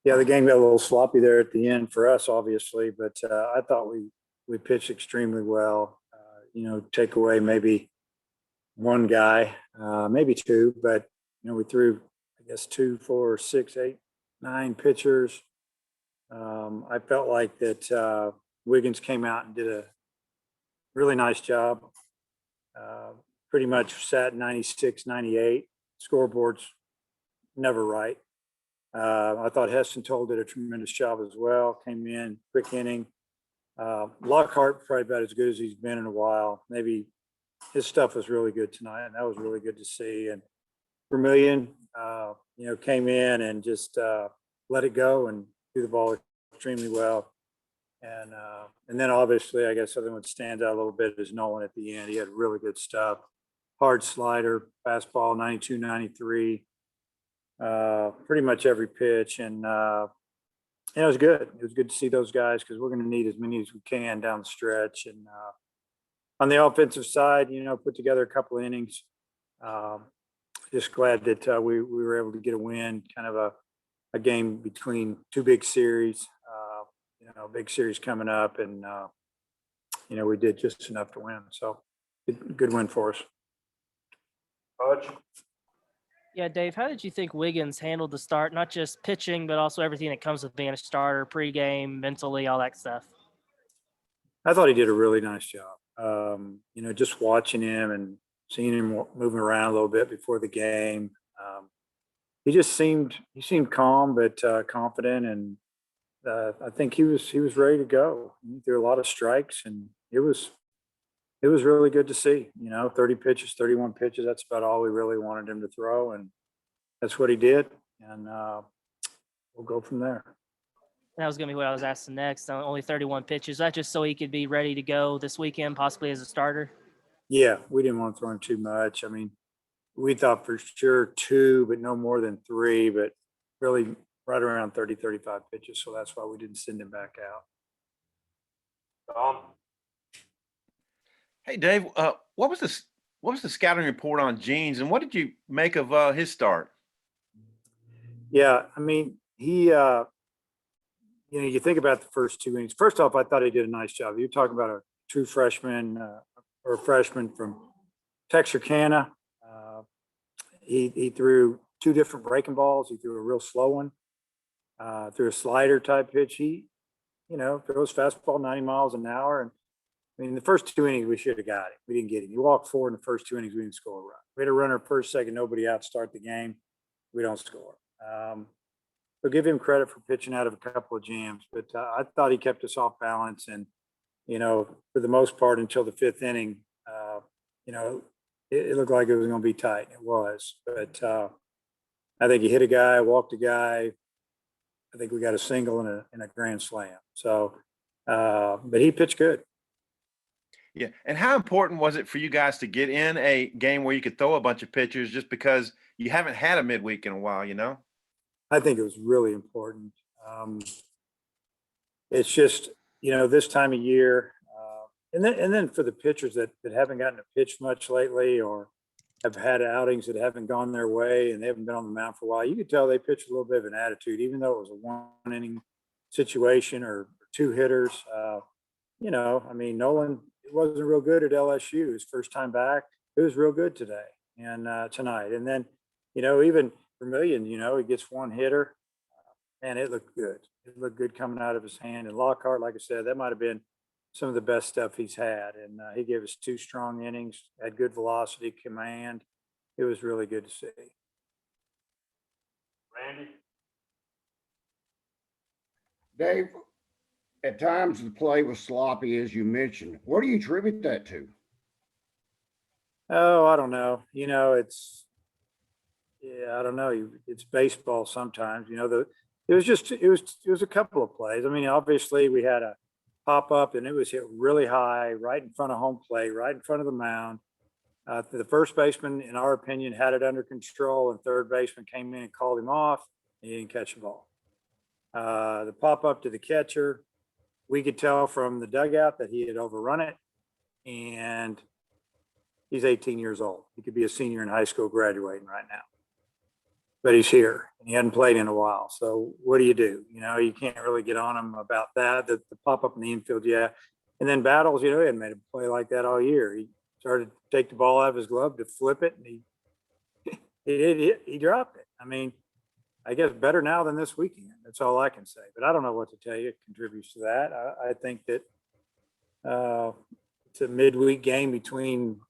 Yeah, the game got a little sloppy there at the end for us, obviously, but I thought we pitched extremely well. Take away maybe one guy, maybe two, but we threw, I guess, two, four, six, eight, nine pitchers. I felt like that Wiggins came out and did a really nice job. Uh, Pretty much sat 96, 98. Scoreboard's never right. I thought Heston Toll did a tremendous job as well. Came in, quick inning. Lockhart probably about as good as he's been in a while. Maybe his stuff was really good tonight, and that was really good to see. And Vermillion, came in and just let it go and threw the ball extremely well. And then obviously, I guess other one stands out a little bit is Nolan at the end. He had really good stuff. Hard slider, fastball, 92, 93. Pretty much every pitch. And it was good. It was good to see those guys because we're going to need as many as we can down the stretch. And on the offensive side, put together a couple of innings. Just glad that we were able to get a win, kind of a game between two big series. Big series coming up, and we did just enough to win. So good win for us. Hodge? Yeah, Dave, how did you think Wiggins handled the start, not just pitching, but also everything that comes with being a starter, pregame, mentally, all that stuff? I thought he did a really nice job. Just watching him and seeing him moving around a little bit before the game. He seemed calm but confident, and I think he was ready to go. He threw a lot of strikes, and it was really good to see. 30 pitches, 31 pitches. That's about all we really wanted him to throw, and that's what he did. And we'll go from there. That was going to be what I was asking next. Only 31 pitches. That just so he could be ready to go this weekend, possibly as a starter? Yeah, we didn't want to throw him too much. I mean, we thought for sure two, but no more than three, but really right around 30, 35 pitches. So that's why we didn't send him back out. Tom? Hey, Dave, what was the scouting report on Jeans, and what did you make of his start? Yeah, I mean, he, you think about the first two innings. First off, I thought he did a nice job. You're talking about a true freshman or a freshman from Texarkana. He threw two different breaking balls. He threw a real slow one, threw a slider type pitch. He, throws fastball 90 miles an hour. And I mean, the first two innings, we should have got him. We didn't get him. He walked forward in the first two innings. We didn't score a run. We had a runner first, second, nobody out to start the game. We don't score. So give him credit for pitching out of a couple of jams. But I thought he kept us off balance. And, for the most part, until the fifth inning, it looked like it was going to be tight. It was. But I think he hit a guy, walked a guy. I think we got a single and a grand slam. So, but he pitched good. Yeah. And how important was it for you guys to get in a game where you could throw a bunch of pitchers just because you haven't had a midweek in a while, I think it was really important. It's just, this time of year, and then for the pitchers that haven't gotten to pitch much lately or have had outings that haven't gone their way and they haven't been on the mound for a while, you could tell they pitched a little bit of an attitude, even though it was a one inning situation or two hitters. I mean, Nolan, it wasn't real good at LSU. His first time back, it was real good today and tonight. And then, even Vermillion, he gets one hitter, and it looked good. It looked good coming out of his hand. And Lockhart, like I said, that might have been some of the best stuff he's had. And he gave us two strong innings, had good velocity, command. It was really good to see. Randy? Dave, at times the play was sloppy, as you mentioned. What do you attribute that to? Oh, I don't know. I don't know. It's baseball sometimes. It was a couple of plays. I mean, obviously we had a pop up and it was hit really high, right in front of home plate, right in front of the mound. The first baseman, in our opinion, had it under control, and third baseman came in and called him off. And he didn't catch the ball. The pop up to the catcher, we could tell from the dugout that he had overrun it, and he's 18 years old. He could be a senior in high school graduating right now, but he's here. and he hadn't played in a while. So what do? You can't really get on him about that. The pop up in the infield, yeah. And then Battles, he hadn't made a play like that all year. He started to take the ball out of his glove to flip it, and he dropped it. I mean, I guess better now than this weekend. That's all I can say. But I don't know what to tell you. It contributes to that. I think that it's a midweek game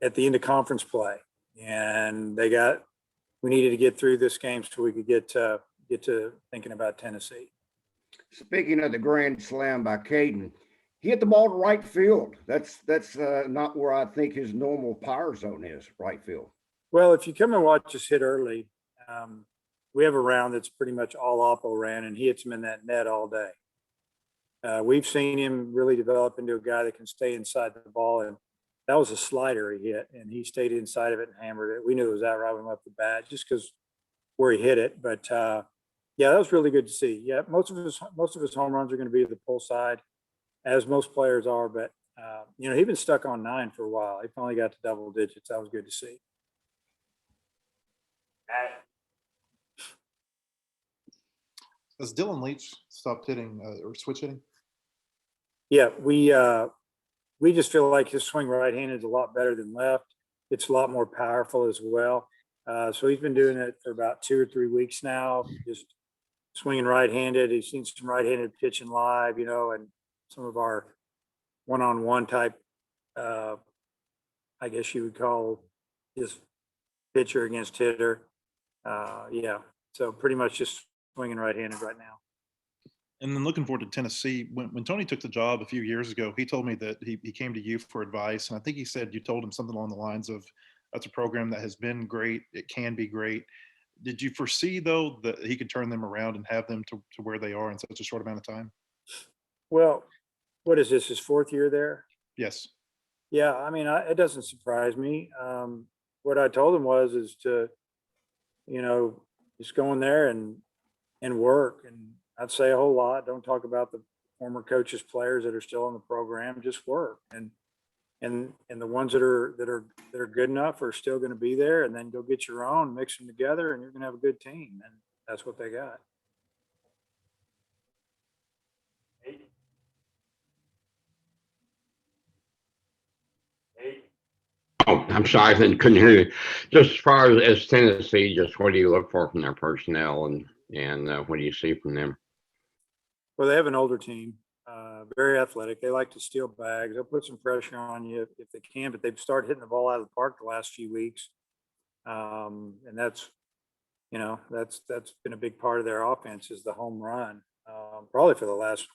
at the end of conference play, and we needed to get through this game so we could get to thinking about Tennessee. Speaking of the grand slam by Caden, he hit the ball to right field. That's not where I think his normal power zone is, right field. Well, if you come and watch us hit early, we have a round that's pretty much all Oppo ran, and he hits them in that net all day. We've seen him really develop into a guy that can stay inside the ball, and that was a slider he hit, and he stayed inside of it and hammered it. We knew it was that right when we left the bat, just because where he hit it. But yeah, that was really good to see. Yeah, most of his home runs are going to be the pull side, as most players are. But he'd been stuck on 9 for a while. He finally got to double digits. That was good to see. Has Dylan Leach stopped hitting or switch hitting? Yeah, we just feel like his swing right-handed is a lot better than left. It's a lot more powerful as well. So he's been doing it for about 2 or 3 weeks now, just swinging right-handed. He's seen some right-handed pitching live, and some of our one-on-one type, I guess you would call his pitcher against hitter. Yeah, so pretty much just swinging right-handed right now. And then looking forward to Tennessee, when Tony took the job a few years ago, he told me that he came to you for advice. And I think he said you told him something along the lines of, that's a program that has been great. It can be great. Did you foresee, though, that he could turn them around and have them to where they are in such a short amount of time? Well, what is this, his 4th year there? Yes. Yeah, I mean, it doesn't surprise me. What I told him is to, just go in there and work. And I'd say a whole lot. Don't talk about the former coaches, players that are still in the program. Just work, and the ones that are good enough are still going to be there. And then go get your own, mix them together, and you're going to have a good team. And that's what they got. Oh, I'm sorry, I couldn't hear you. Just as far as Tennessee, just what do you look for from their personnel, and what do you see from them? Well, they have an older team, very athletic. They like to steal bags. They'll put some pressure on you if they can, but they've started hitting the ball out of the park the last few weeks. And that's been a big part of their offense is the home run. Probably for the last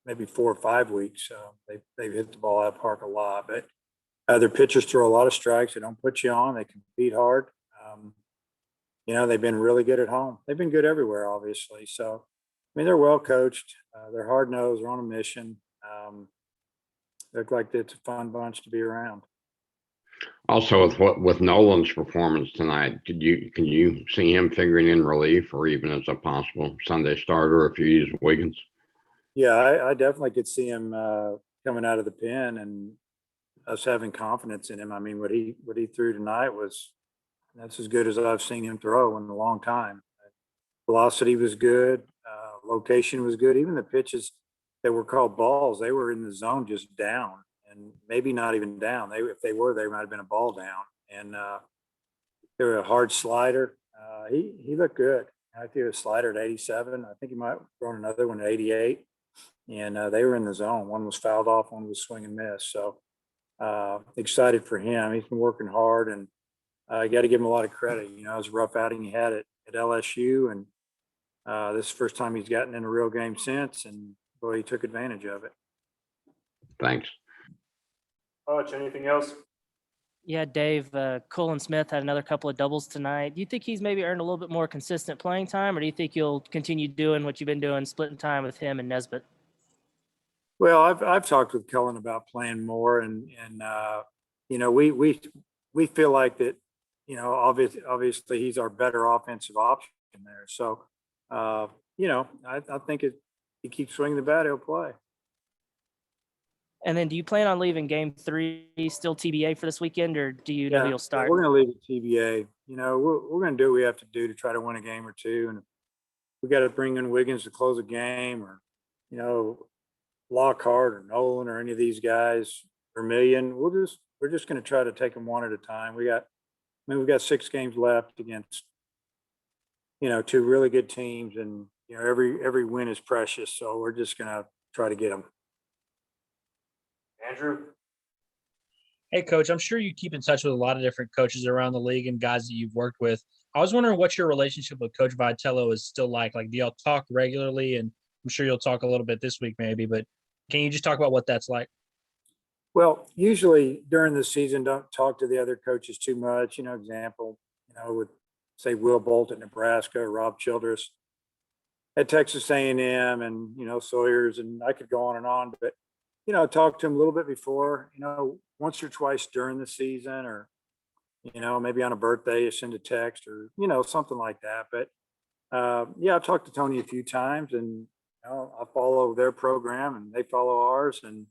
maybe 4 or 5 weeks, they've hit the ball out of the park a lot. But their pitchers throw a lot of strikes. They don't put you on. They compete hard. They've been really good at home. They've been good everywhere, obviously. So, I mean, they're well coached. They're hard nosed. They're on a mission. Look like it's a fun bunch to be around. Also, with Nolan's performance tonight, can you see him figuring in relief or even as a possible Sunday starter if you use Wiggins? Yeah, I definitely could see him coming out of the pen and us having confidence in him. I mean, what he threw tonight that's as good as I've seen him throw in a long time. Velocity was good. Location was good. Even the pitches that were called balls, they were in the zone, just down, and maybe not even down. If they were, they might have been a ball down. And they were a hard slider. He looked good. I threw a slider at 87. I think he might have thrown another one at 88. And they were in the zone. One was fouled off, one was swing and miss. So excited for him. He's been working hard, and you got to give him a lot of credit. It was a rough outing he had at LSU, and this is the first time he's gotten in a real game since, and boy, he took advantage of it. Thanks. Hutch, anything else? Yeah, Dave, Colin Smith had another couple of doubles tonight. Do you think he's maybe earned a little bit more consistent playing time, or do you think you'll continue doing what you've been doing, splitting time with him and Nesbitt? Well, I've talked with Cullen about playing more, and we feel like that. Obviously he's our better offensive option there. So, I think he keeps swinging the bat, he'll play. And then do you plan on leaving game 3 still TBA for this weekend, or do you know Yeah, you'll start? We're going to leave it TBA. You know, we're going to do what we have to do to try to win a game or two. And if we got to bring in Wiggins to close a game, or, you know, Lockhart or Nolan or any of these guys, Vermillion, we're just going to try to take them one at a time. We've got 6 games left against, you know, 2 really good teams, and, you know, every win is precious. So we're just going to try to get them. Andrew? Hey, Coach, I'm sure you keep in touch with a lot of different coaches around the league and guys that you've worked with. I was wondering what your relationship with Coach Vitello is still like. Like, do y'all talk regularly? And I'm sure you'll talk a little bit this week maybe, but can you just talk about what that's like? Well, usually during the season, don't talk to the other coaches too much. You know, example, you know, with say Will Bolt at Nebraska, Rob Childress at Texas A&M, and, you know, Sawyers, and I could go on. But, you know, talk to him a little bit before, you know, once or twice during the season, or, you know, maybe on a birthday, you send a text, or, you know, something like that. But yeah, I've talked to Tony a few times, and, you know, I follow their program and they follow ours. And,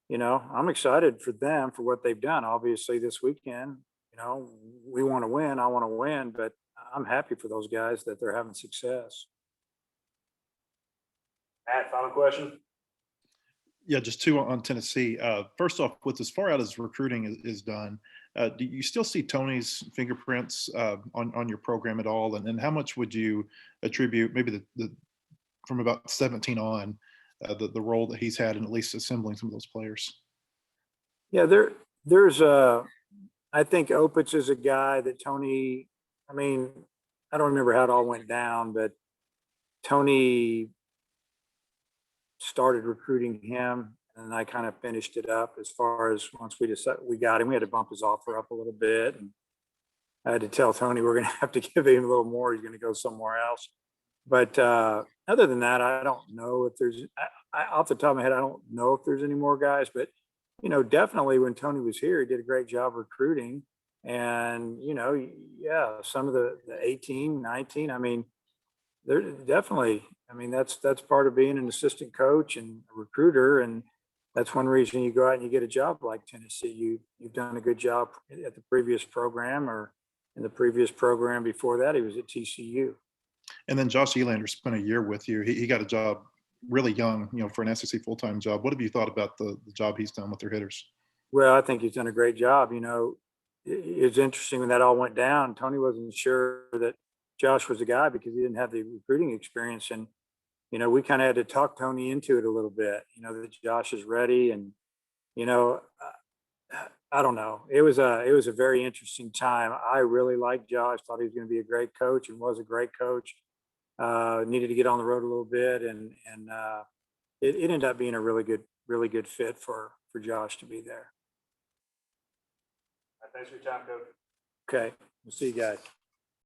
you know, I'm excited for them for what they've done. Obviously, this weekend, you know, we want to win. I want to win, but I'm happy for those guys that they're having success. Matt, final question? Yeah, just 2 on Tennessee. First off, with as far out as recruiting is done, do you still see Tony's fingerprints on your program at all? And how much would you attribute maybe the from about 17 on the role that he's had in at least assembling some of those players? Yeah, there's I think Opitz is a guy that Tony, I mean, I don't remember how it all went down, but Tony started recruiting him, and I kind of finished it up as far as once we decided we got him. We had to bump his offer up a little bit, and I had to tell Tony we're going to have to give him a little more. He's going to go somewhere else. But other than that, I don't know if there's, off the top of my head, I don't know if there's any more guys. But, you know, definitely when Tony was here, he did a great job recruiting. And, you know, yeah, some of the 18, 19, I mean, they're definitely, I mean, that's part of being an assistant coach and a recruiter. And that's one reason you go out and you get a job like Tennessee. You've done a good job at the previous program, or in the previous program before that, he was at TCU. And then Josh Elander spent a year with you. He got a job really young, you know, for an SEC full-time job. What have you thought about the job he's done with their hitters? Well, I think he's done a great job. You know, it's interesting when that all went down, Tony wasn't sure that Josh was the guy because he didn't have the recruiting experience. And, you know, we kind of had to talk Tony into it a little bit, you know, that Josh is ready. And, you know, I don't know. It was a very interesting time. I really liked Josh, thought he was going to be a great coach, and was a great coach. Needed to get on the road a little bit, and it ended up being a really good fit for Josh to be there. Thanks for your time, Coach. Okay, we'll see you guys.